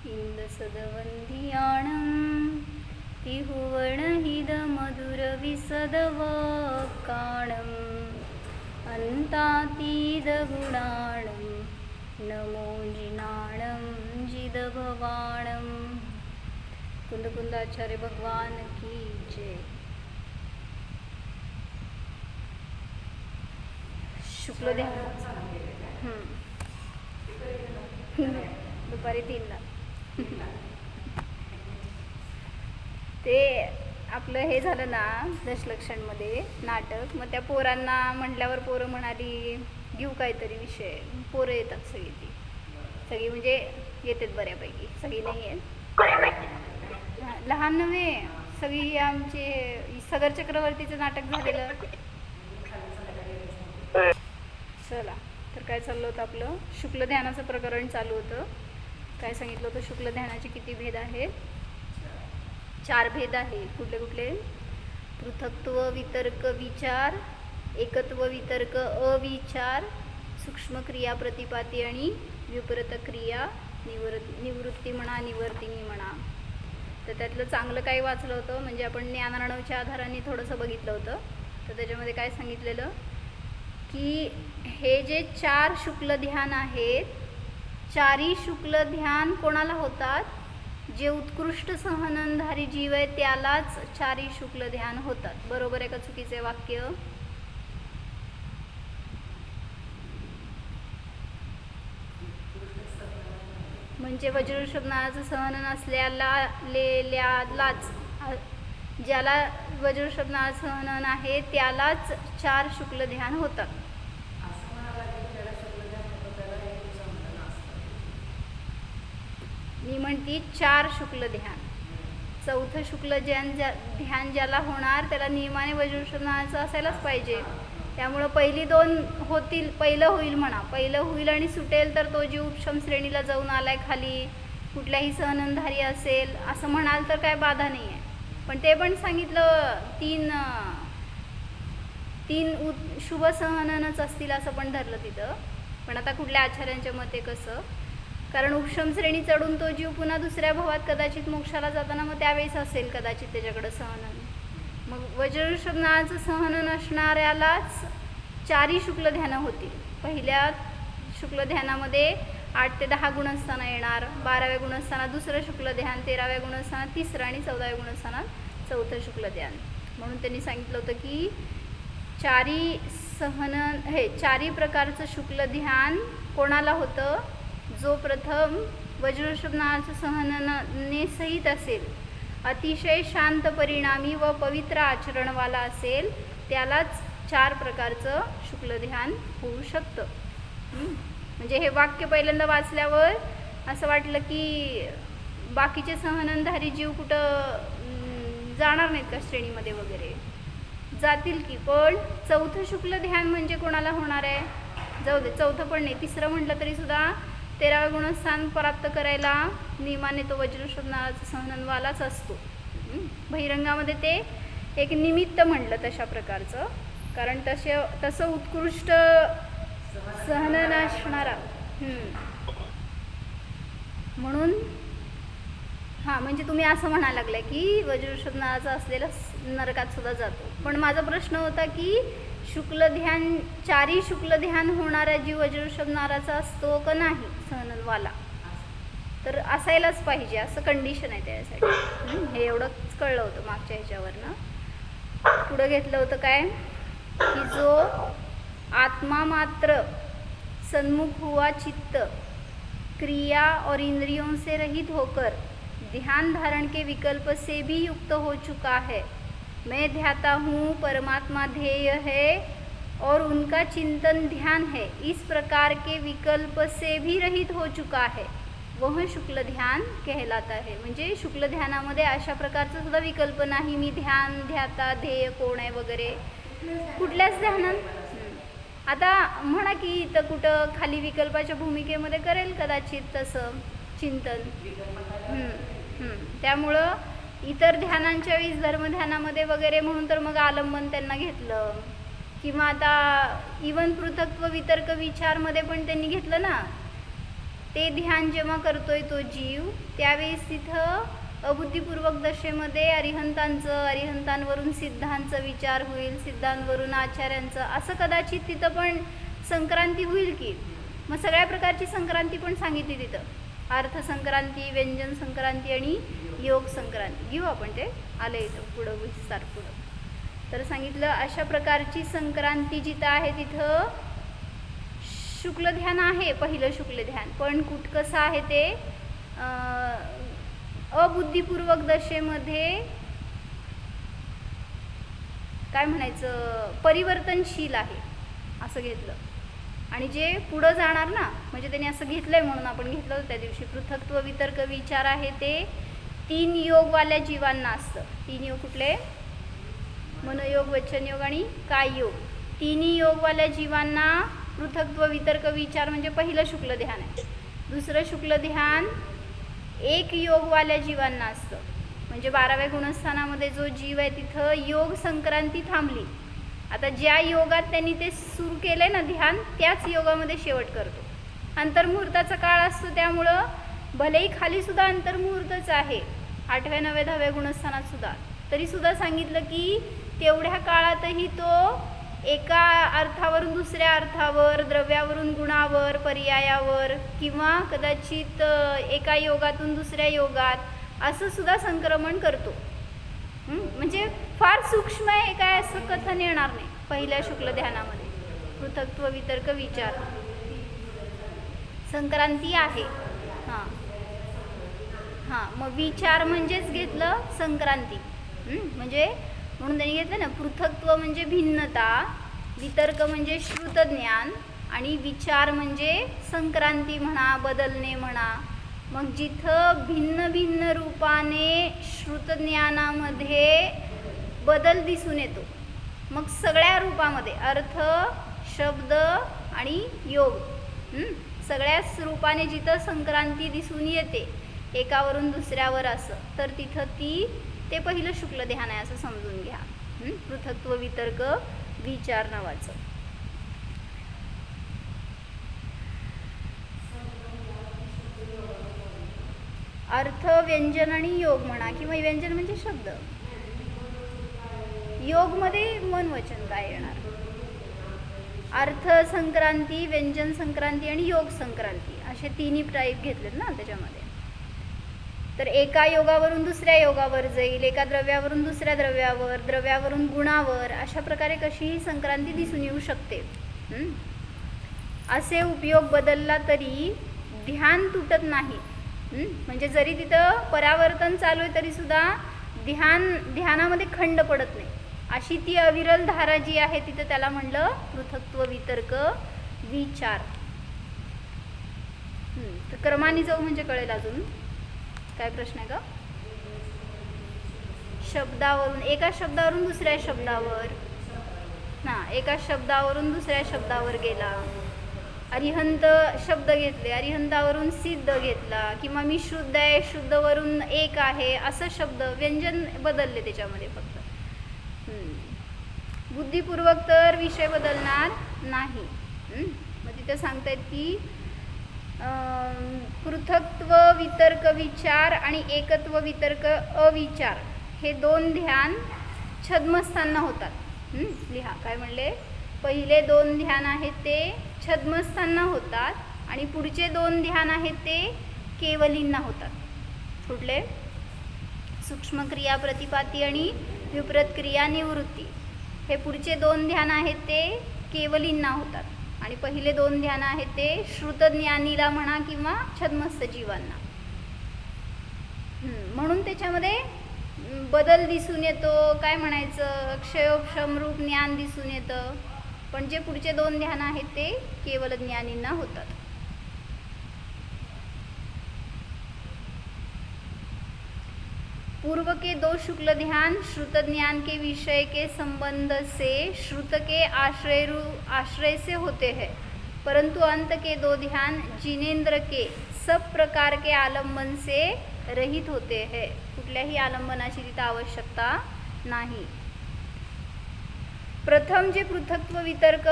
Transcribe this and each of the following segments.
इंदसदवंदियाणं तिहुवणहिदमधुरविसदवकाणम् अन्तातीदगुणाणं नमो जिनाणं जिदभवाणं। कुंदकुंदाचार्य भगवान की जय। शुक्ल ध्यान दुपारी 3ला ते आपलं हे झालं ना दशलक्षणमध्ये नाटक. मग त्या पोरांना म्हटल्यावर पोरं म्हणाली घेऊ काहीतरी विषय. पोरं येतात सगळी म्हणजे येतात बऱ्यापैकी, सगळी नाही आहेत, लहान नव्हे सगळी. आमचे सगर चक्रवर्तीचं नाटक झालेलं. चला तर काय चाललं होतं आपलं, शुक्ल ध्यानाचं प्रकरण चालू होतं. काय सांगितलं होतं, शुक्ल ध्यानाचे किती भेद आहेत? 4 भेद आहेत. कुठले कुठले? पृथक्त्व वितर्क विचार, एकत्व वितर्क अविचार, सूक्ष्म क्रिया प्रतिपाती आणि विपरीत क्रिया निवृत्ती म्हणा, निवर्तिनी म्हणा. तर त्यातलं चांगलं काय वाचलं होतं म्हणजे आपण ज्ञानार्णवच्या आधाराने थोडंसं बघितलं होतं. तर त्याच्यामध्ये काय सांगितलेलं की हे जे 4 शुक्ल ध्यान आहेत, 4ही शुक्ल ध्यान कोणाला होतात? जे उत्कृष्ट सहननधारी जीव आहे त्यालाच 4ही शुक्ल ध्यान होतात. बरोबर आहे का चुकीचे वाक्य? म्हणजे वज्रऋषभनाचं सहनन असलेल्यालाच, ज्याला वज्रऋषभनाचं सहनन आहे त्यालाच 4 शुक्ल ध्यान होतात. मी म्हणते 4 शुक्ल ध्यान. 4थं शुक्ल ध्यान ज्याला होणार त्याला नियमाने वज्रऋषभनाचं असायलाच पाहिजे. त्यामुळं पहिली 2 होतील, पहिलं होईल म्हणा, पहिलं होईल आणि सुटेल तर तो जीव उपशम श्रेणीला जाऊन आलाय खाली, कुठल्याही सहननधारी असेल असं म्हणाल तर काय बाधा नाही आहे. पण ते पण सांगितलं 3 शुभ सहननच असतील असं पण धरलं तिथं. पण आता कुठल्या आचार्यांच्या मते कसं, कारण उपशम श्रेणी चढून तो जीव पुन्हा दुसऱ्या भवात कदाचित मोक्षाला जाताना मग त्यावेळेस असेल कदाचित त्याच्याकडं सहनन. मग वज्रऋषभनाचं सहनन असणाऱ्यालाच 4ही शुक्ल ध्यानं होतील. पहिल्या शुक्ल ध्यानामध्ये 8 ते 10 गुणस्थानं येणार, 12व्या गुणस्थानात दुसरं शुक्ल ध्यान, 13व्या गुणस्थानात तिसरं आणि 14व्या गुणस्थानात 4थं शुक्ल ध्यान. म्हणून त्यांनी सांगितलं होतं की 4ही प्रकारचं शुक्ल ध्यान कोणाला होतं? जो प्रथम वज्रऋषभनाचं सहनने सहित असेल, अतिशय शांत परिणामी व पवित्र आचरणवाला असेल त्यालाच 4 प्रकारचं शुक्ल ध्यान होऊ शकतं. म्हणजे हे वाक्य पहिल्यांदा वाचल्यावर असं वाटलं की बाकीचे सहननधारी जीव कुठं जाणार नाहीत का श्रेणीमध्ये वगैरे? जातील की. पण 4थं शुक्ल ध्यान म्हणजे कोणाला होणार आहे? जाऊ दे, 4थं पण नाही, 3रं म्हटलं तरी सुद्धा 13व्या गुणस्थान प्राप्त करायला नियमाने तो वज्रऋषभनाचा सहननवालाच असतो. बहिरंगामध्ये ते एक निमित्त म्हटलं तशा प्रकारचं, कारण तसं उत्कृष्ट सहनन असणारा म्हणून. म्हणजे तुम्ही असं म्हणायला लागलाय की वज्रऋषभनाचा असलेला नरकात सुद्धा जातो. पण माझा प्रश्न होता की शुक्ल ध्यान, 4ही शुक्ल ध्यान होणारा जीव वज्रऋषभनाचा असतो का नाही सहननवाला? तर असायलाच पाहिजे असं कंडिशन आहे त्यासाठी. हे एवढंच कळलं होतं मागच्या ह्याच्यावरनं. पुढं घेतलं होतं काय की जो आत्मा मात्र सन्मुख हुआ चित्त क्रिया और इंद्रियों से रहित होकर ध्यान धारण के विकल्प से भी युक्त हो चुका है. मैं ध्याता हूँ, परमात्मा ध्येय है और उनका चिंतन ध्यान है, इस प्रकार के विकल्प से भी रहित हो चुका है, वह शुक्ल ध्यान कहलाता है. म्हणजे शुक्ल ध्यानामध्ये अशा प्रकारचं सुद्धा विकल्प नाही, मी ध्यान, ध्याता, ध्येय कोण आहे वगैरे कुठल्याच ध्यानात. आता म्हणा की इथं कुठं खाली विकल्पाच्या भूमिकेमध्ये करेल कदाचित तसं चिंतन. त्यामुळं इतर ध्यानांच्या वेळी धर्मध्यानामध्ये वगैरे म्हणून तर मग आलंबन त्यांना घेतलं, किंवा आता इवन पृथक्त्व वितर्क विचारमध्ये पण त्यांनी घेतलं ना ते ध्यान जेव्हा करतोय तो जीव, त्यावेळेस तिथं अबुद्धिपूर्वक दशेमध्ये अरिहंतांवरून सिद्धांचा विचार होईल, सिद्धांवरून आचार्यांचं, असं कदाचित तिथं पण संक्रांती होईल की. मग सगळ्या प्रकारची संक्रांती पण सांगितली तिथं, अर्थ संक्रांती, व्यंजन संक्रांती आणि योग संक्रांती. घेऊ आपण ते, आलं इथं पुढं विस्तार पुढं. तर सांगितलं अशा प्रकारची संक्रांती जिथं आहे तिथं शुक्ल ध्यान आहे, पहिलं शुक्ल ध्यान. पण कसं आहे ते अबुद्धिपूर्वक दशेमध्ये काय म्हणायचं, परिवर्तनशील आहे असं घेतलं. आणि जे पुढं जाणार ना, म्हणजे त्यांनी असं घेतलंय म्हणून आपण घेतलं होतं त्या दिवशी, पृथक्त्व वितर्क विचार आहे ते 3 योगवाल्या जीवांना असतं. 3 योग कुठले? मनोयोग, वचनयोग आणि काययोग. 3 योगवाल्या जीवांना पृथक्त्व वितर्क विचार म्हणजे पहिलं शुक्ल ध्यान आहे. दुसरं शुक्ल ध्यान 1 योगवाल्या जीवांना असतं, म्हणजे 12व्या गुणस्थानामध्ये जो जीव आहे तिथं योग संक्रांती थांबली. आता ज्या योगात त्यांनी ते सुरू केलंय ना ध्यान, त्याच योगामध्ये शेवट करतो. अंतर्मुहूर्ताचा काळ असतो, त्यामुळं भलेही खाली सुद्धा अंतर्मुहूर्तच आहे 8व्या 9व्या 10व्या गुणस्थानात सुद्धा, तरी सुद्धा सांगितलं की तेवढ्या काळातही तो एका अर्थावरून दुसऱ्या अर्थावर, द्रव्यावरून गुणावर, पर्यायावर, किंवा कदाचित एका योगातून दुसऱ्या योगात असं सुद्धा संक्रमण करतो. म्हणजे फार सूक्ष्म आहे, काय असं कथन येणार नाही पहिल्या शुक्ल ध्यानामध्ये. पृथक्त्व वितर्क विचार संक्रांती आहे. हां हां, मग विचार म्हणजेच घेतलं संक्रांती. म्हणजे म्हणून त्यांनी घेतलं ना, पृथक्त्व म्हणजे भिन्नता, वितर्क म्हणजे श्रुतज्ञान, आणि विचार म्हणजे संक्रांती म्हणा, बदलणे म्हणा. मग जिथं भिन्न भिन्न रूपाने श्रुतज्ञानामध्ये बदल दिसून येतो, मग सगळ्या रूपामध्ये अर्थ, शब्द आणि योग, सगळ्याच रूपाने जिथं संक्रांती दिसून येते एकावरून दुसऱ्यावर असं, तर तिथं ते पहिलं शुक्ल ध्यान आहे असं समजून घ्या. पृथक्त्व वितर्क विचार नावाचं. अर्थ, व्यंजन आणि योग म्हणा, किंवा व्यंजन म्हणजे शब्द. योगमध्ये मन वचन काय येणार? अर्थ संक्रांती, व्यंजन संक्रांती आणि योग संक्रांती असे 3 टाईप घेतलेत ना त्याच्यामध्ये. तर एका योगावरून दुसऱ्या योगावर जाईल, एका द्रव्यावरून दुसऱ्या द्रव्यावर, द्रव्यावरून गुणावर, अशा प्रकारे कशीही संक्रांती दिसून येऊ शकते. असे उपयोग बदलला तरी ध्यान तुटत नाही. म्हणजे जरी तिथं परावर्तन चालू आहे तरी सुद्धा ध्यानामध्ये खंड पडत नाही, अशी ती अविरल धारा जी आहे तिथं त्याला म्हणलं पृथक्त्व वितर्क विचार. तर क्रमाने जाऊ म्हणजे कळेल. अजून काय प्रश्न आहे का? शब्दावरून, एका शब्दावरून दुसऱ्या शब्दावर, एका शब्दावरून दुसऱ्या शब्दावर गेला. अरिहंत शब्द घेतले, अरिहंतावरून सिद्ध घेतला, किंवा मी शुद्ध आहे, शुद्धवरून एक आहे, असं शब्द व्यंजन बदलले त्याच्यामध्ये फक्त. बुद्धिपूर्वक तर विषय बदलणार नाही. मग तिथं सांगतायत की पृथक्त्व वितर्क विचार आणि एकत्व वितर्क अविचार हे 2 ध्यान छद्मस्थांना होतात. लिहा काय म्हणले, पहिले 2 ध्यान आहेत ते छद्मस्थांना होतात, आणि पुढचे 2 ध्यान आहेत ते केवलींना होतात. कुठले? सूक्ष्म क्रिया प्रतिपाती आणि विपरीत क्रिया निवृत्ती. हे पुढचे 2 ध्यान आहेत ते केवलींना होतात, आणि पहिले 2 ध्यान आहेत ते श्रुतज्ञानीला म्हणा किंवा छद्मस्थ जीवांना. म्हणून त्याच्यामध्ये बदल दिसून येतो, काय म्हणायचं, क्षयोक्षम रूप ज्ञान दिसून येतं. पण जे पुढचे 2 ध्यान आहेत ते केवल ज्ञानींना होतात. पूर्व के 2 शुक्ल ध्यान श्रुत ज्ञान के विषय के संबंध से श्रुत के आश्रय से होते हैं, परंतु अंत के 2 ध्यान जिनेंद्र के सब प्रकार के आलंबन से रहित होते हैं. कुठल्याही आलंबनाची तिथं आवश्यकता नाही. प्रथम जे पृथक्त्व वितर्क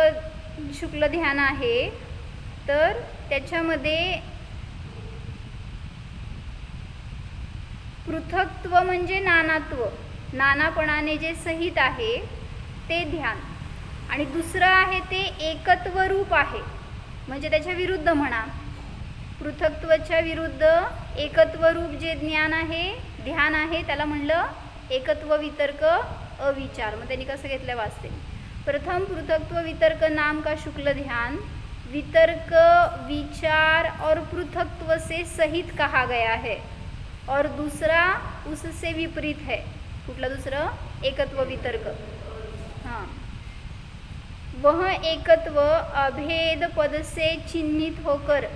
शुक्ल ध्यान आहे, तर त्याच्यामध्ये पृथक्त्व म्हणजे नानात्व, नानापणाने जे सहित आहे ते ध्यान. आणि दुसरं आहे ते एकत्व रूप आहे, म्हणजे त्याच्या विरुद्ध म्हणा. पृथक्त्वाच्या विरुद्ध एकत्व रूप जे ज्ञान आहे, ध्यान आहे, त्याला म्हणलं एकत्व वितर्क अविचार. मग त्यांनी कसं घेतलं वाचते. प्रथम पृथक्त्व वितर्क नाम का शुक्ल ध्यान वितर्क विचार और पृथक्त्व से सहित कहा गया है, और दूसरा उससे विपरीत है. कुठला दुसरं? एकत्व वितर्क. हां, वह एकत्व अभेद पद से चिन्हित होकर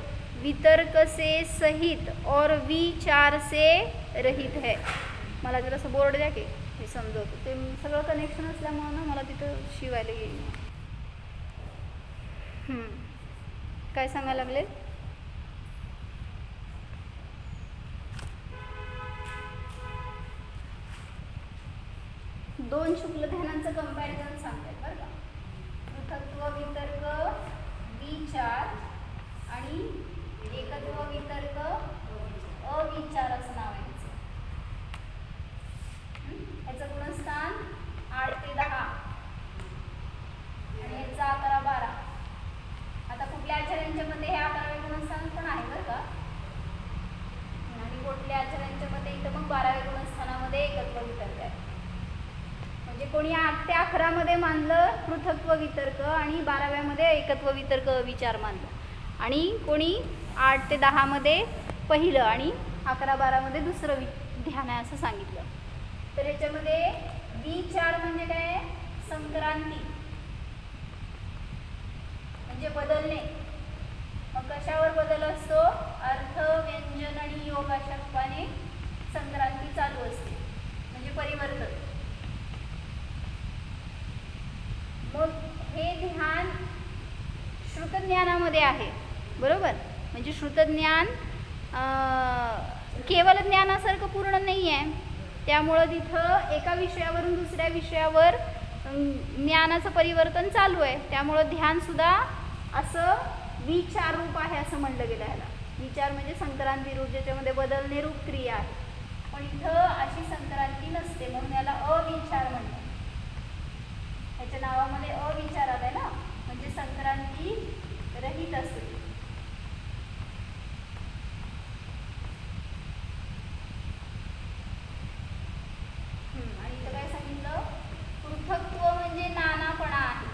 वितर्क से सहित और विचार से रहित है. मला जरा असं बोर्ड द्या की मी समजवतो. ते सगळं कनेक्शन असल्यामुळं ना मला तिथं शिवायला येईल. काय सांगायला लागले? दोन शुक्ल ध्यानांचं कंपॅरिझन सांगतायत बरं का. पृथक्त्व वितर्क विचार आणि एकत्व वितर्क अविचार असं नाव आहे. याचं गुणस्थान 8 ते 10 आणि याचा 11 12. आता कुठल्या आचार्यांच्या मध्ये हे 11वे गुणस्थान पण आहे बरं का, आणि कुठल्या आचार्यांच्या मध्ये इथं मग 12व्या गुणस्थानामध्ये एकत्व वितर्क आहे. म्हणजे कोणी 8 ते 11 मध्ये मानलं पृथक्त्व वितर्क आणि 12व्यामध्ये एकत्व वितर्क विचार मानलं, आणि कोणी 8 ते 10 मध्ये पहिलं आणि 11 12 मध्ये दुसरं ध्यान आहे असं सांगितलं. तर याच्यामध्ये विचार म्हणजे काय? संक्रांती म्हणजे बदलणे. मग कशावर बदल असतो? अर्थ, व्यंजन आणि योग अशा रूपाने संक्रांती चालू असते, म्हणजे परिवर्तन. मग हे ध्यान श्रुतज्ञानामध्ये आहे बरोबर. म्हणजे श्रुतज्ञान केवळ ज्ञानासारखं पूर्ण नाही आहे, त्यामुळं तिथं एका विषयावरून दुसऱ्या विषयावर ज्ञानाचं परिवर्तन चालू आहे. त्यामुळं ध्यानसुद्धा असं विचार रूप आहे असं म्हणलं गेलं ह्याला. विचार म्हणजे संक्रांती रूप, ज्याच्यामध्ये बदलणे रूप क्रिया आहे. पण इथं अशी संक्रांती नसते, म्हणून याला अविचार म्हणतात. ह्याच्या नावामध्ये अविचार आलाय ना, म्हणजे संक्रांती रहित असते. आणि इथं काय सांगितलं? पृथक्त्व म्हणजे नानापणा आहे,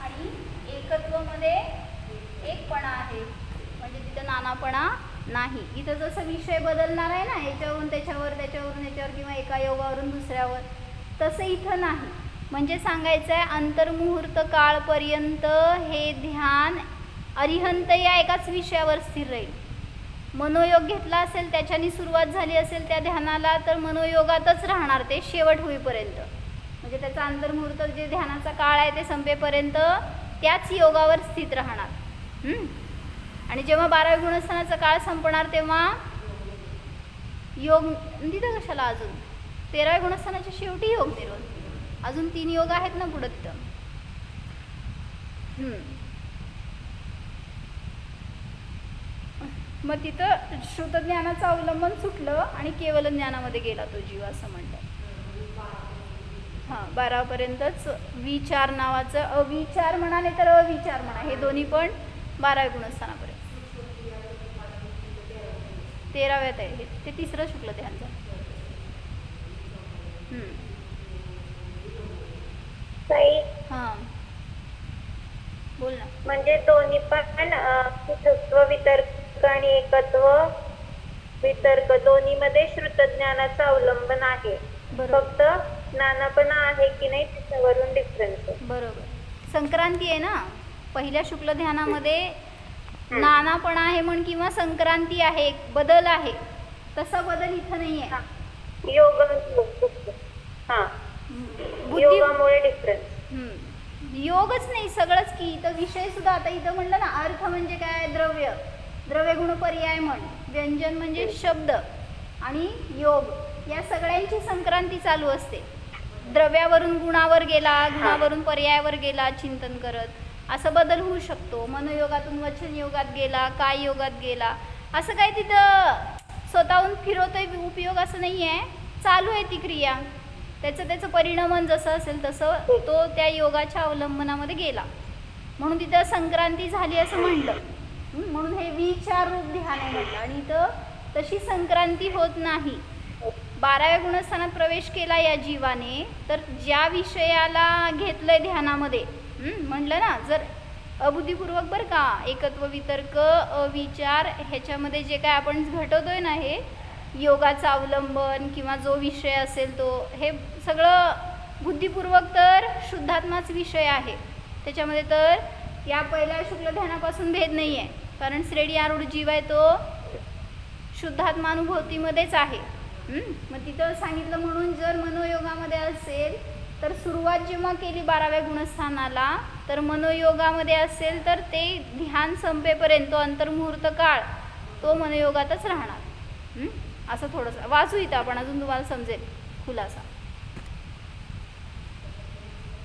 आणि एकत्व मध्ये एकपणा आहे, म्हणजे तिथं नानापणा नाही. इथं जसं विषय बदलणार आहे ना, याच्यावरून त्याच्यावर, त्याच्यावरून याच्यावर, किंवा एका योगावरून दुसऱ्यावर, तसं इथं नाही. म्हणजे सांगायचं आहे अंतर्मुहूर्त काळपर्यंत हे ध्यान अरिहंत या एकाच विषयावर स्थिर राहील. मनोयोग घेतला असेल, त्याच्यानी सुरुवात झाली असेल त्या ध्यानाला, तर मनोयोगातच राहणार ते शेवट होईपर्यंत. म्हणजे त्याचा अंतर्मुहूर्त जे ध्यानाचा काळ आहे ते संपेपर्यंत त्याच योगावर स्थित राहणार. आणि जेव्हा 12व्या गुणस्थानाचा काळ संपणार तेव्हा योग तिथं कशाला अजून 13व्या गुणस्थानाच्या शेवटी योग निर्माण. अजून 3 योग आहेत ना पुढं. मग तिथं श्रुतज्ञानाचं अवलंबन सुटलं आणि केवल ज्ञानामध्ये गेला तो जीव असं म्हणतात. हां, 12पर्यंतच विचार नावाचं, अविचार म्हणा नाही तर अविचार म्हणा, हे दोन्ही पण 12व्या गुणस्थानापर्यंत. 13व्यात आहे ते तिसरं शुक्ल ध्यान झालं. हां बोल ना. म्हणजे दोन्ही पण पृथक्त्व वितर्क आणि एकत्व वितर्क दोन्ही मध्ये श्रुतज्ञानाचं अवलंबन आहे. फक्त नानापणा आहे की नाही त्याच्यावरून डिफरन्स आहे. बरोबर. संक्रांती आहे ना, पहिल्या शुक्ल ध्यानामध्ये नानापणा आहे म्हण, किंवा संक्रांती आहे, बदल आहे. तसा बदल इथं नाही आहे. योगामुळे डिफरन्स. योगच नाही सगळंच की. इथं विषय सुद्धा, आता इथं म्हणलं ना, अर्थ म्हणजे काय? द्रव्य, द्रव्यगुण पर्याय म्हण, व्यंजन म्हणजे शब्द, आणि योग, या सगळ्यांची संक्रांती चालू असते. द्रव्यावरून गुणावर गेला, गुणावरून पर्यायावर गेला चिंतन करत, असं बदल होऊ शकतो. मनोयोगातून वचन योगात गेला, काय योगात गेला, असं काही तिथं स्वतःहून फिरवतोय उपयोग असं नाही आहे, चालू आहे ती क्रिया. त्याचं परिणमन जसं असेल तसं तो त्या योगाच्या अवलंबनामध्ये गेला. म्हणून तिथं संक्रांती झाली असं म्हटलं. म्हणून हे विचार रूप ध्यान आहे म्हटलं. आणि इथं तशी संक्रांती होत नाही. 12व्या गुणस्थानात प्रवेश केला या जीवाने, तर ज्या विषयाला घेतलंय ध्यानामध्ये, म्हटलं ना, जर अबुद्धीपूर्वक बरं का, एकत्व, वितर्क, अविचार, ह्याच्यामध्ये जे काय आपण घटवतोय ना, हे योगाचं अवलंबन किंवा जो विषय असेल तो, हे सगळं बुद्धिपूर्वक तर शुद्धात्माच विषय आहे. त्याच्यामध्ये तर या पहिल्या शुक्ल ध्यानापासून भेद नाही आहे, कारण श्रेणी आरूढ जीव आहे तो शुद्धात्मानुभूतीमध्येच आहे. मग तिथं सांगितलं, म्हणून जर मनोयोगामध्ये असेल तर सुरुवात जेव्हा केली 12व्या गुणस्थानाला, तर मनोयोगामध्ये असेल तर ते ध्यान संपेपर्यंत तो अंतर्मुहूर्त काळ तो मनोयोगातच राहणार. असं थोडंसं वाचू इथं आपण, अजून तुम्हाला समजेल खुलासा.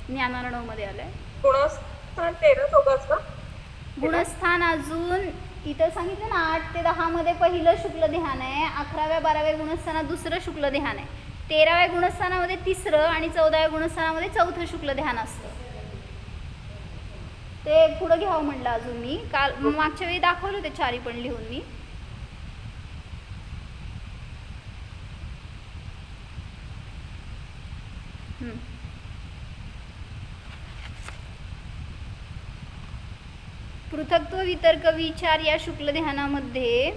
ज्ञानार्णवमध्ये आलंय गुणस्थान 13 होगाच ना. गुणस्थान अजून इथं सांगितलं ना 8 ते 10 मध्ये पहिलं शुक्ल ध्यान आहे, 11व्या 12व्या गुणस्थानात दुसरं शुक्ल ध्यान आहे, 13व्या गुणस्थानामध्ये तिसरं आणि 14व्या गुणस्थानामध्ये चौथं शुक्ल ध्यान असतं. ते पुढं घ्यावं म्हटलं अजून मी. काल मागच्या वेळी दाखवलं होते चारी पण लिहून मी. पृथक्त्व, वितर्क, विचार या शुक्ल ध्यानामध्ये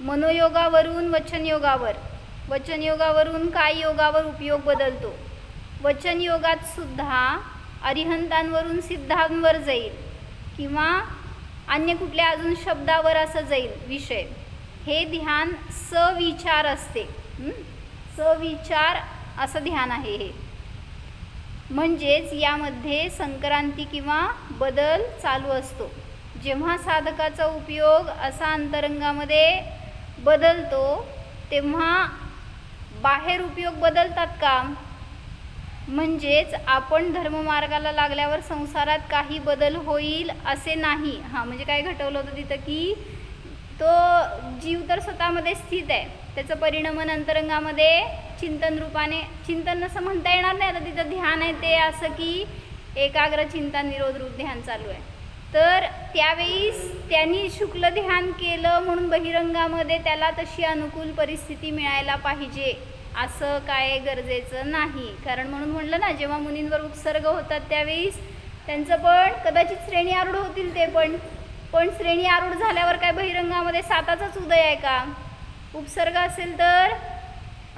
मनोयोगावरून वचनयोगावरून काय योगावर उपयोग बदलतो. वचनयोगात सुद्धा अरिहंतांवरून सिद्धांवर जाईल किंवा अन्य कुठल्या अजून शब्दावर असं जाईल विषय. हे ध्यान सविचार असते. सविचार असं ध्यान आहे हे. म्हणजेच यामध्ये संक्रांती किंवा बदल चालू असतो. जेव्हा साधकाचा उपयोग असा अंतरंगामध्ये बदलतो तेव्हा बाहेर उपयोग बदलतात का? म्हणजेच आपण धर्ममार्गाला लागल्यावर संसारात काही बदल होईल असे नाही. म्हणजे काय घटवलं होतं तिथं की तो जीव तर स्वतःमध्ये स्थित आहे, त्याचं परिणमन अंतरंगामध्ये चिंतन रूपाने, चिंतन असं म्हणता येणार नाही, आता तिथं ध्यान आहे ते असं की एकाग्र चिंतन निरोध रूप ध्यान चालू आहे. तर त्यावेळीस त्यांनी शुक्ल ध्यान केलं म्हणून बहिरंगामध्ये त्याला तशी अनुकूल परिस्थिती मिळायला पाहिजे असं काय गरजेचं नाही. कारण म्हणून म्हणलं ना, जेव्हा मुनींवर उपसर्ग होतात त्यावेळीस त्यांचं पण कदाचित श्रेणी आरूढ होतील ते पण श्रेणी आरूढ झाल्यावर काय बहिरंगामध्ये साताचाच उदय आहे का? उपसर्ग असेल तर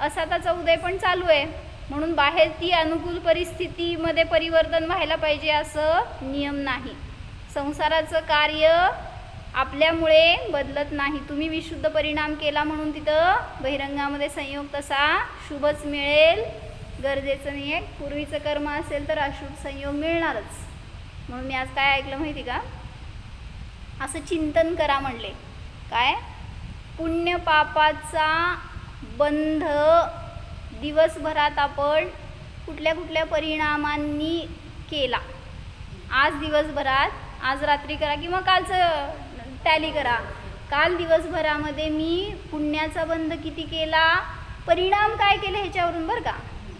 असाताचा उदय पण चालू आहे. म्हणून बाहेर ती अनुकूल परिस्थितीमध्ये परिवर्तन व्हायला पाहिजे असं नियम नाही. संसाराचं कार्य आपल्यामुळे बदलत नाही. तुम्ही विशुद्ध परिणाम केला म्हणून तिथं बहिरंगामध्ये संयोग तसा शुभच मिळेल गरजेचं नाही आहे. पूर्वीचं कर्म असेल तर अशुभ संयोग मिळणारच. म्हणून मी आज काय ऐकलं माहिती का, असं चिंतन करा म्हणले. काय? पुण्य पापाचा बंध दिवसभरात आपण कुठल्या कुठल्या परिणामांनी केला. आज दिवसभरात, आज रात्री करा किंवा कालचं टॅली करा. काल दिवसभरामध्ये मी पुण्याचा बंध किती केला, परिणाम काय केले ह्याच्यावरून बरं का,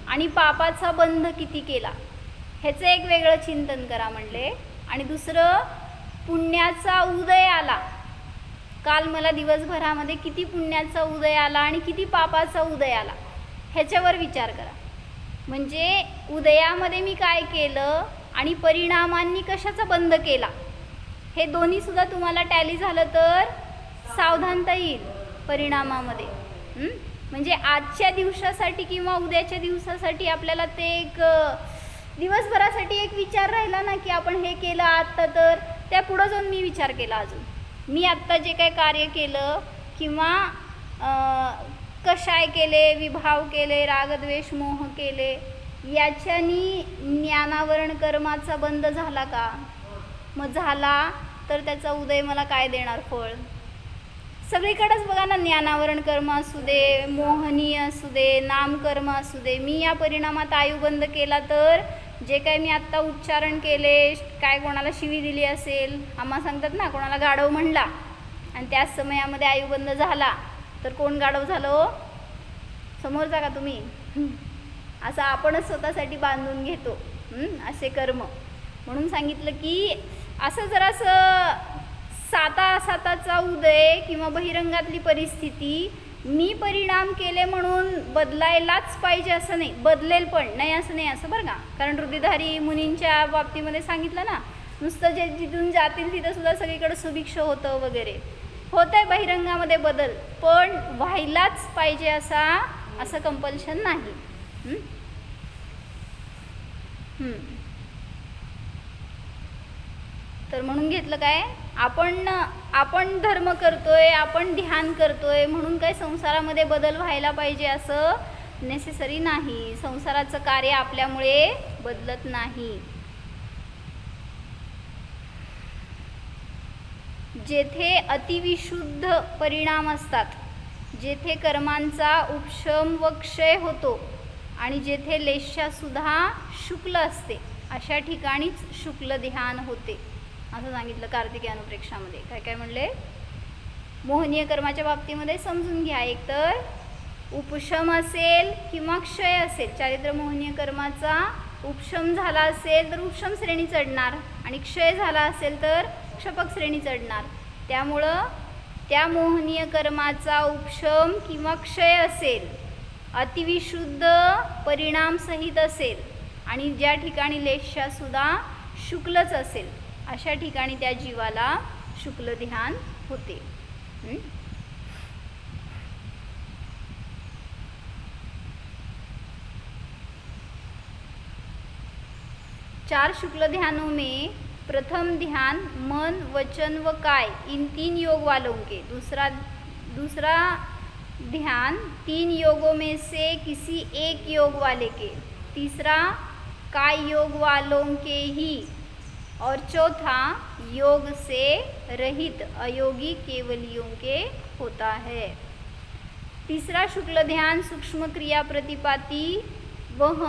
आणि पापाचा बंध किती केला ह्याचं एक वेगळं चिंतन करा म्हणले. आणि दुसरं, पुण्याचा उदय आला, काल मला दिवसभरामध्ये किती पुण्याचा उदय आला आणि किती पापाचा उदय आला ह्याच्यावर विचार करा. म्हणजे उदयामध्ये मी काय केलं आणि परिणामांनी कशाचा बंध केला, हे दोन्हीसुद्धा तुम्हाला टॅली झालं तर सावधानता येईल परिणामामध्ये. म्हणजे आजच्या दिवसासाठी किंवा उद्याच्या दिवसासाठी आपल्याला ते एक दिवसभरासाठी एक विचार राहिला ना की आपण हे केलं आत्ता, तर त्या पुढं जाऊन मी विचार केला अजून मी आत्ता जे काय कार्य केलं किंवा कषाय केले, विभाव केले, रागद्वेष मोह केले, याच्यानी ज्ञानावरण कर्माचा बंध झाला का? मग झाला तर त्याचा उदय मला काय देणार फळ? सगळीकडेच बघा ना, ज्ञानावरण कर्म असू दे, मोहनीय असू दे, नामकर्म असू दे, मी या परिणामात आयुबंध केला तर जे काय मी आत्ता उच्चारण केले, काय कोणाला शिवी दिली असेल, आम्हा सांगतात ना कोणाला गाढव म्हणला आणि त्याच समयामध्ये आयुबंध झाला तर कोण गाढव झालं हो? समोरचा का तुम्ही? असं आपणच स्वतःसाठी बांधून घेतो असे कर्म. म्हणून सांगितलं की असं जरासं साताचा उदय किंवा बहिरंगातली परिस्थिती मी परिणाम केले म्हणून बदलायलाच पाहिजे असं नाही, बदलेल पण नाही असं नाही, असं बरं का. कारण रुधिधारी मुनींच्या बाबतीमध्ये सांगितलं ना, नुसतं जे जिथून जातील तिथं सुद्धा सगळीकडे सुभिक्ष होतं वगैरे. होतंय बहिरंगामध्ये बदल, पण व्हायलाच पाहिजे असं कंपल्शन नाही. तर म्हणून घेतलं काय, आपण धर्म करतोय, आपण ध्यान करतोय म्हणून काय संसारामध्ये बदल व्हायला पाहिजे असं नेसेसरी नाही. संसाराचं कार्य आपल्यामुळे बदलत नाही. जेथे अतिविशुद्ध परिणाम असतात, जेथे कर्मांचा उपशम व क्षय होतो आणि जेथे लेशासुद्धा शुक्ल असते, अशा ठिकाणीच शुक्ल ध्यान होते असं सांगितलं कार्तिकी अनुप्रेक्षामध्ये. काय काय म्हणले? मोहनीय कर्माच्या बाबतीमध्ये समजून घ्या, एकतर उपशम असेल किंवा क्षय असेल. चारित्र मोहनीय कर्माचा उपशम झाला असेल तर उपशम श्रेणी चढणार आणि क्षय झाला असेल तर क्षपक श्रेणी चढणार. त्यामुळं त्या मोहनीय कर्माचा उपशम किंवा क्षय असेल, अतिविशुद्ध परिणाम सहित असेल आणि ज्या ठिकाणी लेशासुद्धा शुक्लच असेल, अशा ठिकाणी त्या जीवाला शुक्ल ध्यान होते. 4 शुक्ल ध्यानों में प्रथम ध्यान मन, वचन व काय इन 3 योग वालों के, दूसरा ध्यान 3 योगों में से किसी एक योग वाले के, तीसरा काय योग वालों के ही और चौथा योग से रहित अयोगी केवलियों के होता है. तीसरा शुक्ल ध्यान सूक्ष्म क्रिया प्रतिपाती वह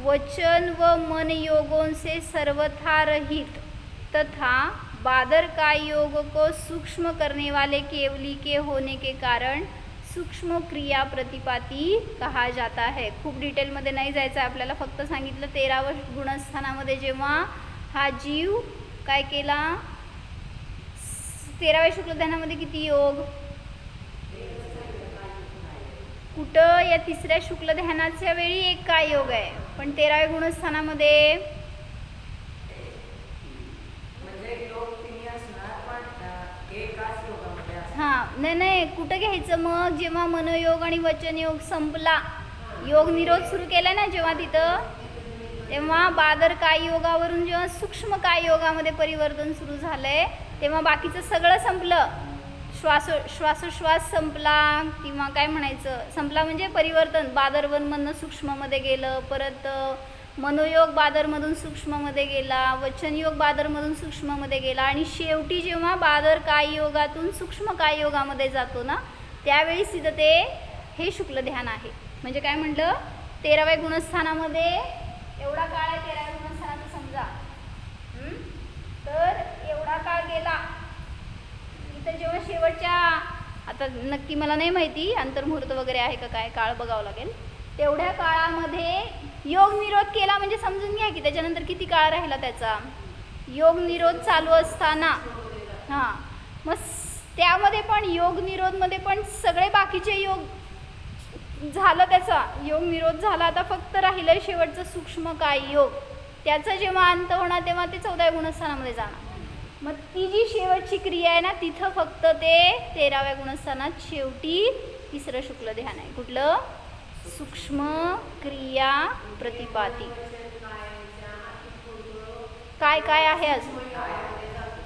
वचन व मन योगों से सर्वथा रहित तथा बादर का योग को सूक्ष्म करने वाले केवली के होने के कारण सूक्ष्म क्रिया प्रतिपाती कहा जाता है. खूप डिटेलमध्ये नाही जायचं आपल्याला, फक्त सांगितलं 13व्या गुणस्थानामध्ये जेव्हा हा जीव काय केला, 13व्या शुक्ल ध्यानामध्ये किती योग, कुठं या 3ऱ्या शुक्ल ध्यानाच्या वेळी एक काय योग आहे, पण 13व्या गुणस्थानामध्ये हां नाही कुठं घ्यायचं मग, जेव्हा मनोयोग आणि वचनयोग संपला, योग निरोध सुरू केला ना जेव्हा तिथं, तेव्हा बादर काय योगावरून जेव्हा सूक्ष्म काय योगामध्ये परिवर्तन सुरू झालंय, तेव्हा बाकीचं सगळं संपलं. श्वासोश्वास संपला किंवा काय म्हणायचं, संपला म्हणजे परिवर्तन, बादरवनमधनं सूक्ष्ममध्ये गेलं, परत मनोयोग बादरमधून सूक्ष्ममध्ये गेला, वचनयोग बादरमधून सूक्ष्ममध्ये गेला आणि शेवटी जेव्हा बादर काय योगातून सूक्ष्म काय योगामध्ये जातो ना, त्यावेळी तिथं ते हे शुक्ल ध्यान आहे. म्हणजे काय म्हटलं, 13व्या गुणस्थानामध्ये एवढा काळ आहे 13व्या गुणस्थानाचा समजा, तर एवढा काळ गेला. इथं जेव्हा शेवटच्या, आता नक्की मला नाही माहिती अंतर्मुहूर्त वगैरे आहे का काय, काळ बघावं लागेल, तेवढ्या काळामध्ये योग निरोध केला म्हणजे समजून घ्या की त्याच्यानंतर किती काळ राहिला त्याचा. योग निरोध चालू असताना हां, मग त्यामध्ये पण योग निरोधमध्ये पण सगळे बाकीचे योग झालं, त्याचा योग निरोध झाला. आता फक्त राहिलं शेवटचं सूक्ष्म काय योग, त्याचा जेव्हा अंत होणार तेव्हा ते 14व्या गुणस्थानामध्ये जाणार. मग ती जी शेवटची क्रिया आहे ना, तिथं फक्त ते 13व्या गुणस्थानात शेवटी 3रं शुक्ल ध्यान आहे. कुठलं? सूक्ष्म क्रिया प्रतिपाती. काय काय आहे अजून,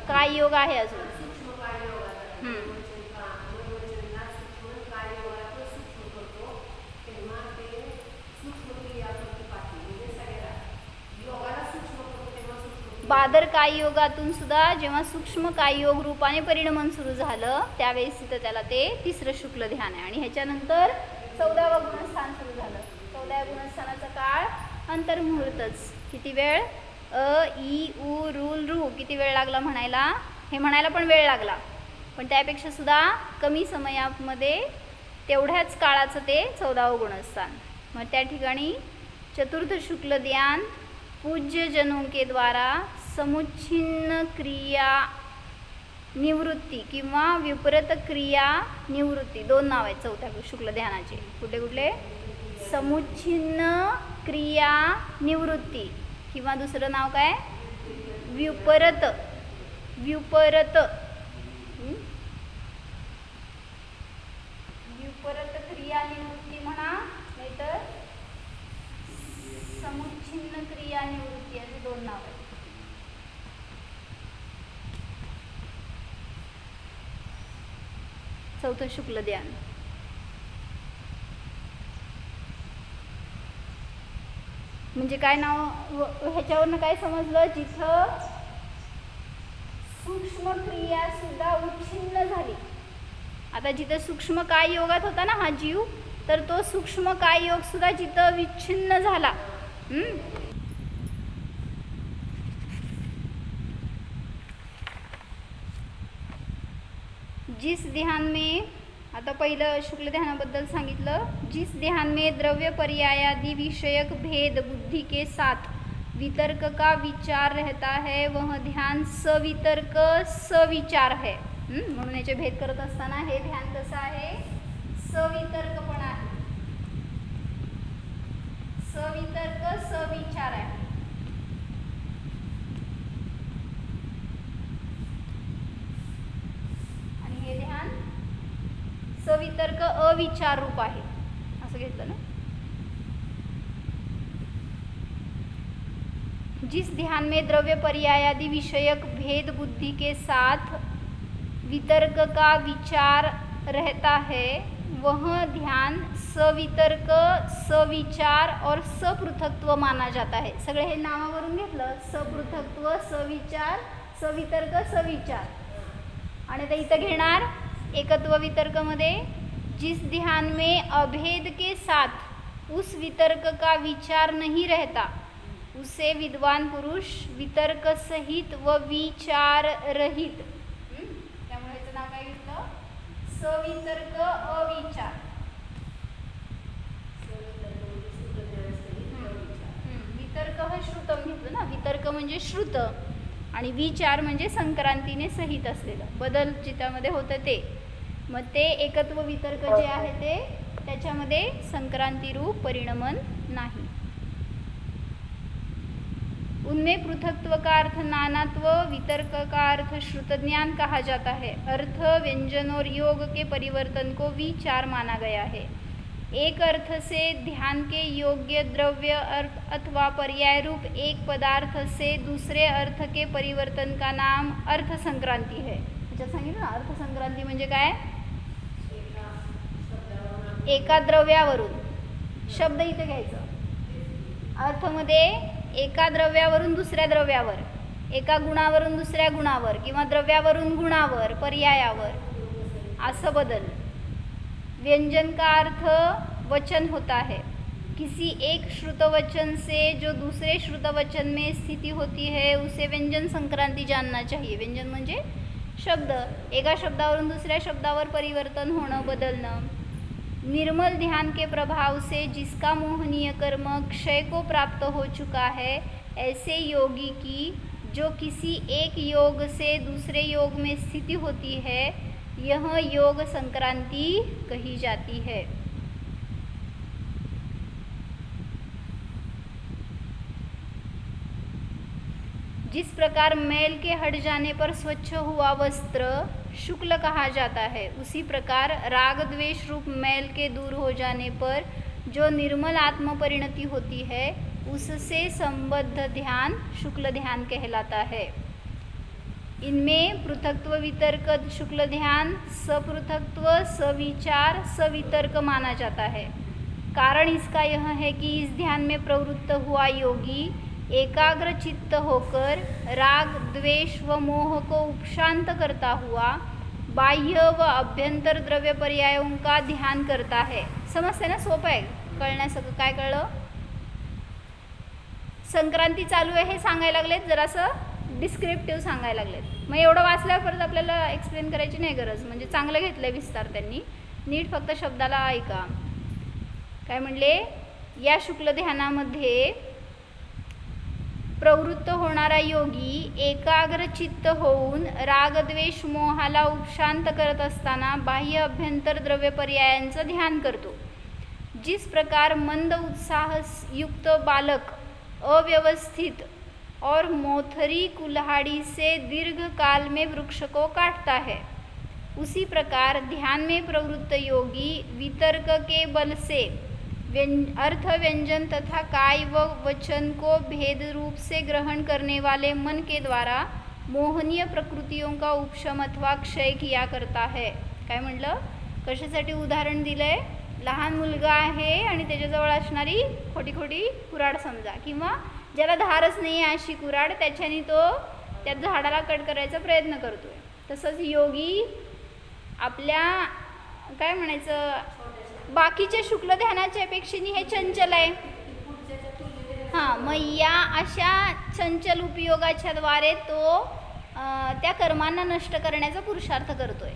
काय योग आहे अजून, बादर काय योगातून सुद्धा जेव्हा सूक्ष्म काय योग रूपाने परिणमन सुरू झालं, त्यावेळेस तिथं त्याला ते 3रं शुक्ल ध्यान आहे. आणि ह्याच्यानंतर 14वं गुणस्थान सुरू झालं. 14व्या गुणस्थानाचा काळ अंतर्मुहूर्तच. किती वेळ, अ ई उ रुल रू, किती वेळ लागला म्हणायला, हे म्हणायला पण वेळ लागला, पण त्यापेक्षा सुद्धा कमी समयामध्ये तेवढ्याच काळाचं ते 14वं गुणस्थान. मग त्या ठिकाणी चतुर्थ शुक्ल ध्यान पूज्य जनों के द्वारा समुच्छिन्न क्रिया निवृत्ती किंवा विपरीत क्रिया निवृत्ती, 2 नाव आहेत चौथ्या शुक्ल ध्यानाचे. कुठले कुठले? समुच्छिन्न क्रिया निवृत्ती किंवा दुसरं नाव काय? विपरीत विपरीत विपरीत क्रिया निवृत्ती म्हणा, नाहीतर समुच्छिन्न क्रिया निवृत्ती असे 2 नाव आहेत. चौथं शुक्ल ध्यान. म्हणजे काय नाव ह्याच्यावरनं काय समजलं? जिथं सूक्ष्म क्रिया सुद्धा उच्छिन्न झाली. आता जिथं सूक्ष्म काय योगात होता ना हा जीव, तर तो सूक्ष्म काय योग सुद्धा जिथं विच्छिन्न झाला. जिस ध्यान में, आता पहिलं शुक्ल ध्यानाबद्दल सांगितलं. जिस ध्यान में द्रव्य पर्यायादि विषयक भेद बुद्धि के साथ वितर्क का विचार रहता है वह ध्यान सवितर्क सविचार है. म्हणून याचे भेद करत असताना हे ध्यान कसं आहे? सवितर्कपण आहे, सवितर्क सविचार आहे. आणि हे ध्यान सवितर्क अविचार रूप आहे असं घेतलं ना. जिस ध्यान में द्रव्य पर्यायादि विषयक भेद बुद्धि के साथ वितर्क का विचार रहता है वह ध्यान सवितर्क सविचार और सपृथकत्व माना जाता है. सगळे हे नावावरून घेतलं. सपृथकत्व सविचार सवितर्क सविचार. आणि आता इथं घेणार एकत्व वितर्कमध्ये जिस ध्यान में अभेद के साथ उस वितर्क का विचार नहीं रहता उसे विद्वान पुरुष वितर्क सहित व विचार रहित. त्यामुळे याचं नाव काय घेतलं? सवितर्क अविचार. वितर्क हा श्रुतम घेतलं ना. वितर्क म्हणजे श्रुत आणि विचार म्हणजे संक्रांतीने सहित असलेलं. बदल चित्तामध्ये होतं ते. मग ते एकत्व वितर्क जे आहे ते त्याच्यामध्ये संक्रांती रूप परिणमन नाही. उनमें पृथकत्व का अर्थ नानात्व, वितर्क का अर्थ श्रुत ज्ञान कहा जाता है. अर्थ व्यंजन और योग के परिवर्तन को विचार माना गया है. एक अर्थ से ध्यान के योग्य द्रव्य अर्थ अथवा पर्याय रूप एक पदार्थ से दूसरे अर्थ के परिवर्तन का नाम अर्थ संक्रांती है. अच्छा सांगितलं ना. अर्थ संक्रांती म्हणजे काय? एका द्रव्यावरून, शब्द इथे घ्यायचं. अर्थमध्ये एका द्रव्यावरून दुसऱ्या द्रव्यावर, एका गुणावरून दुसऱ्या गुणावर किंवा द्रव्यावरून गुणावर पर्यायावर असं बदल. व्यंजन का अर्थ वचन होता है. किसी एक श्रुतवचन से जो दूसरे श्रुतवचन में स्थिति होती है उसे व्यंजन संक्रांति जानना चाहिए. व्यंजन म्हणजे शब्द, एका शब्दावरून दुसऱ्या शब्दावर परिवर्तन होणं, बदलणं. निर्मल ध्यान के प्रभाव से जिसका मोहनीय कर्म क्षय को प्राप्त हो चुका है ऐसे योगी की जो किसी एक योग से दूसरे योग में स्थिति होती है यह योग संक्रांति कही जाती है. जिस प्रकार मैल के हट जाने पर स्वच्छ हुआ वस्त्र शुक्ल कहा जाता है उसी प्रकार राग द्वेष रूप मैल के दूर हो जाने पर जो निर्मल आत्म परिणति होती है उससे संबद्ध ध्यान शुक्ल ध्यान कहलाता है. इनमें पृथकत्व वितर्क शुक्ल ध्यान, सपृथकत्व सविचार सवितर्क माना जाता है. कारण इसका यह है कि इस ध्यान में प्रवृत्त हुआ योगी एकाग्र चित्त होकर राग द्वेष व मोह को उपशांत करता हुआ बाह्य व अभ्यंतर द्रव्य पर्यायों का ध्यान करता है. समजते ना? सोपं आहे कळण्यासारखं. काय कळलं? संक्रांती चालू आहे हे सांगायला लागलेत, जरासं डिस्क्रिप्टिव्ह सांगायला लागलेत. मग एवढं वाचल्यावर परत आपल्याला एक्सप्लेन करायची नाही गरज. म्हणजे चांगलं घेतलं आहे विस्तार त्यांनी. नीट फक्त शब्दाला ऐका. काय म्हणले? या शुक्ल ध्यानामध्ये प्रवृत्त होणारा योगी एकाग्र चित्त होऊन रागद्वेष मोहाला उपशांत करत असताना बाह्य अभ्यंतर द्रव्य पर्यायांचं ध्यान करतो. जिस प्रकार मंद उत्साह युक्त बालक अव्यवस्थित और मोथरी कुल्हाड़ी से दीर्घ काल में वृक्ष को काटता है, उसी प्रकार ध्यान में प्रवृत्त योगी वितर्क के बल से अर्थ व्यंजन तथा काय व वचन को भेद रूप से ग्रहण करने वाले मन के द्वारा मोहनीय प्रकृतियों का उपशम अथवा क्षय किया करता है. काय म्हटलं? कशासाठी उदाहरण दिलंय? लहान मुलगा आहे आणि त्याच्याजवळ असणारी खोटी खोटी कुऱ्हाड समजा, किंवा ज्याला धारच नाही आहे अशी कुऱ्हाड, त्याच्याने तो त्या झाडाला कट करायचा प्रयत्न करतोय. तसंच योगी आपल्या काय म्हणायचं बाकीच्या शुक्ल ध्यानाच्या अपेक्षेने हे चंचल आहे. हां, मग या अशा चंचल उपयोगाच्या द्वारे तो त्या कर्मांना नष्ट करण्याचा पुरुषार्थ करतोय.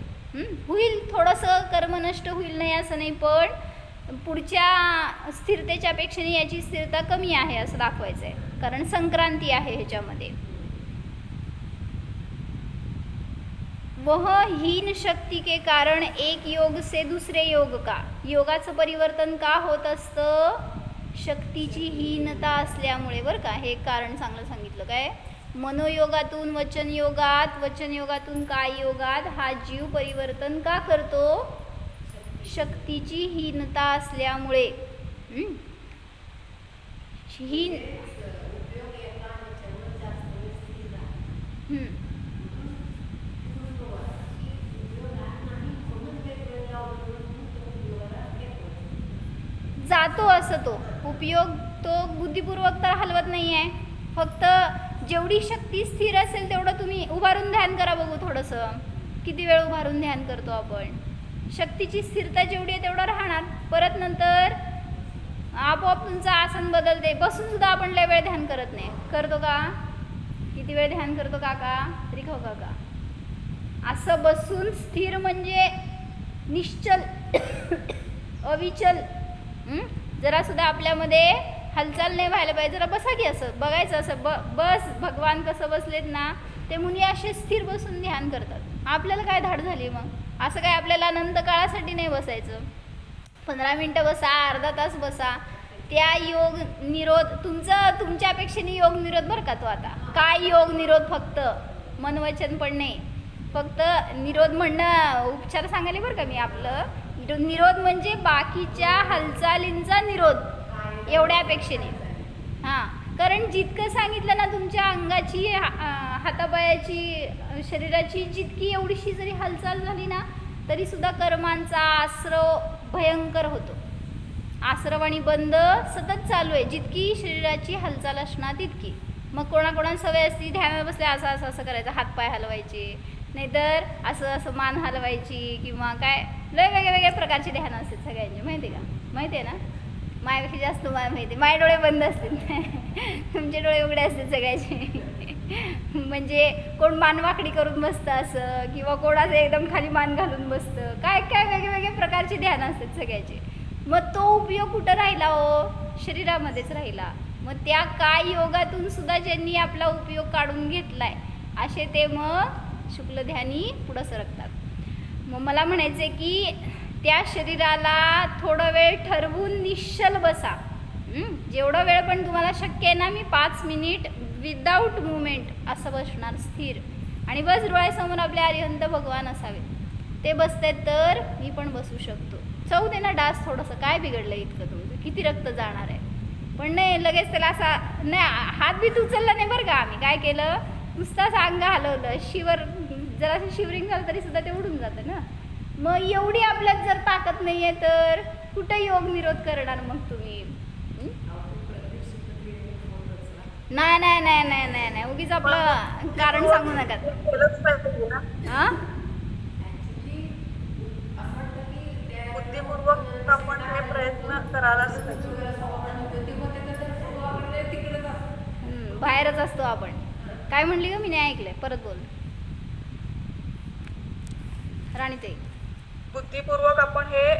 होईल थोडंसं कर्म नष्ट होईल नाही असं नाही, पण पुढच्या स्थिरतेच्या अपेक्षेने याची स्थिरता कमी आहे असं दाखवायचं आहे, कारण संक्रांती आहे ह्याच्यामध्ये. वह हीन शक्ती के कारण एक योग से दुसरे योग का. योगाचं परिवर्तन का होत असतं? शक्तीची हीनता असल्यामुळे बरं का. हे कारण चांगलं सांगितलं. काय? मनोयोगातून वचन योगात, वचन योगातून काय योगात हा जीव परिवर्तन का करतो? शक्तीची हीनता असल्यामुळे. हीन जातो असं तो उपयोग तो बुद्धिपूर्वक तर हलवत नाही आहे. फक्त जेवढी शक्ती स्थिर असेल तेवढं तुम्ही उभारून ध्यान करा बघू थोडंसं. किती वेळ उभारून ध्यान करतो आपण? शक्तीची स्थिरता जेवढी आहे तेवढं राहणार. परत नंतर आपोआप तुमचं आसन बदलते. बसून सुद्धा आपण लय वेळ ध्यान करत नाही. करतो का? किती वेळ ध्यान करतो काका? रिखव काका. असं बसून स्थिर म्हणजे निश्चल अविचल. जरा सुद्धा आपल्यामध्ये हालचाल नाही व्हायला पाहिजे. जरा बसा की असं बघायचं. असं बस भगवान कसं बसलेत ना, ते मुनी असे स्थिर बसून ध्यान करतात. आपल्याला काय धाड झाली मग? असं काय आपल्याला अनंत काळासाठी नाही बसायचं. 15 मिनटं बसा, अर्धा तास बसा. त्या योग निरोध तुमच्या अपेक्षेने योग निरोध बरं का तो. आता काय योग निरोध? फक्त मनवचन पण नाही, फक्त निरोध म्हणणं उपचार सांगायला बरं का मी. आपलं निरोध म्हणजे बाकीच्या हालचालींचा निरोध एवढ्या अपेक्षेने. हां, कारण जितकं सांगितलं ना तुमच्या अंगाची हातापायाची शरीराची जितकी एवढीशी जरी हालचाल झाली ना तरीसुद्धा कर्मांचा आश्रव भयंकर होतो. आश्रव आणि बंद सतत चालू आहे. जितकी शरीराची हालचाल असणार तितकी. मग कोणाकोणाला सवय असते ध्यानात बसले असं असं असं करायचं, हातपाय हलवायचे, नाहीतर असं असं मान हलवायची, किंवा काय लय वेगवेगळ्या प्रकारचे ध्यान असतात सगळ्यांचे. माहिती आहे का? माहिती आहे ना? माझ्यापेक्षा जास्त मला माहिती आहे. माझे डोळे बंद असतील, तुमचे डोळे उघडे असतील सगळ्याचे. म्हणजे कोण मान वाकडी करून बसतं असं, किंवा कोणाचं एकदम खाली मान घालून बसतं. काय काय वेगवेगळे प्रकारचे ध्यान असतात सगळ्याचे. मग तो उपयोग कुठं राहिला हो? शरीरामध्येच राहिला. मग त्या काय योगातून सुद्धा ज्यांनी आपला उपयोग काढून घेतलाय असे ते मग शुक्लध्यानी पुढं सरकतात. मग मला म्हणायचं आहे की त्या शरीराला थोडं वेळ ठरवून निश्चल बसा. जेवढा वेळ पण तुम्हाला शक्य आहे ना, मी 5 मिनिट विदाऊट मुवमेंट असं बसणार स्थिर. आणि बस डोळ्यासमोर आपले अरिहंत भगवान असावे. ते बसते तर मी पण बसू शकतो. चव दे ना डास थोडंसं. काय बिघडलं इतकं तुमचं? किती रक्त जाणार आहे? पण नाही लगेच त्याला असा नाही हात बीत उचलला नाही बरं का. आम्ही काय केलं, नुसताच अंग हलवलं. जरासं शिवरिंग झालं तरी सुद्धा ते उडून जातं ना. मग एवढी आपल्यात जर ताकद नाही आहे तर कुठं योग निरोध करणार मग तुम्ही? नाही नाही नाही नाही नाही नाही उगीच आपलं कारण सांगू नका. केलंच पाहिजे ना. हां, बुद्धिपूर्वक आपण हे प्रयत्न करायलाच पाहिजे. बाहेरच असतो आपण. काय म्हणली ग? मी नाही ऐकलंय. परत बोल राणीताई. बुद्धिपूर्वक आपण हे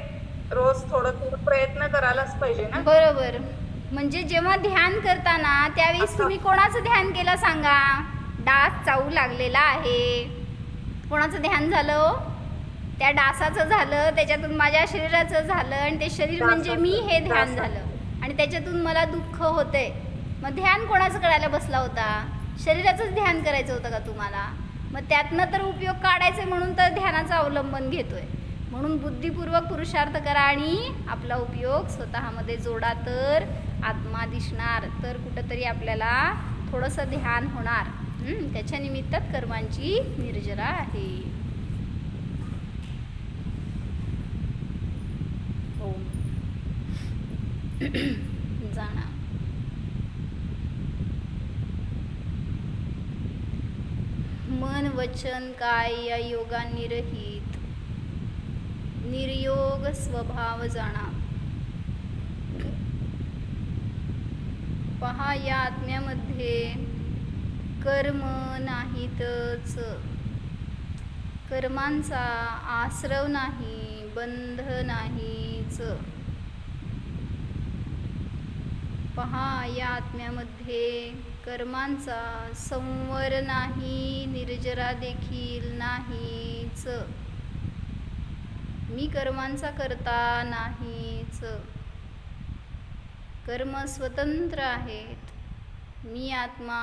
रोज थोडं थोडं प्रयत्न करायलाच पाहिजे ना. बरोबर. म्हणजे जेव्हा ध्यान करताना त्यावेळेस तुम्ही कोणाचं ध्यान केलं सांगा. डास चावू लागलेला आहे, कोणाचं ध्यान झालं हो? त्या डासाचं झालं, त्याच्यातून माझ्या शरीराचं झालं, आणि ते शरीर म्हणजे मी हे ध्यान झालं, आणि त्याच्यातून मला दुःख होतंय. मग ध्यान कोणाचं करायला बसला होता? शरीराचंच ध्यान करायचं होतं का तुम्हाला? मग त्यातनं तर उपयोग काढायचे म्हणून तर ध्यानाचं अवलंबन घेतोय. म्हणून बुद्धिपूर्वक पुरुषार्थ करा आणि आपला उपयोग स्वतःमध्ये जोडा, तर आत्मा दिसणार, तर कुठंतरी आपल्याला थोडंसं ध्यान होणार. त्याच्या निमित्तात कर्मांची निर्जरा आहे. ओम. जाणा. मन वचन काय या योगांनी रहित निर्योग स्वभाव जाणा. पहा या आत्म्यामध्ये कर्म नाहीतच, कर्मांचा आश्रव नाही, बंध नाहीच. पहा या आत्म्यामध्ये कर्मांचा संवर नाही, निर्जरा देखील नाहीच. मी कर्मांचा करता नाहीच. कर्म स्वतंत्र आहेत, मी आत्मा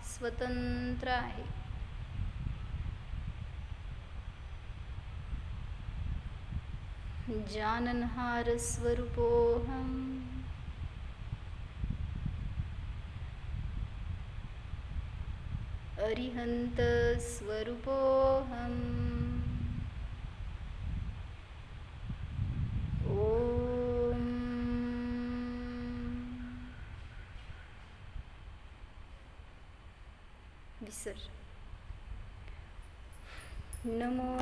स्वतंत्र आहे. जाननहार स्वरूपोऽहम्, अरिहंत स्वरूपोऽहम्. ओम. विसर. नमो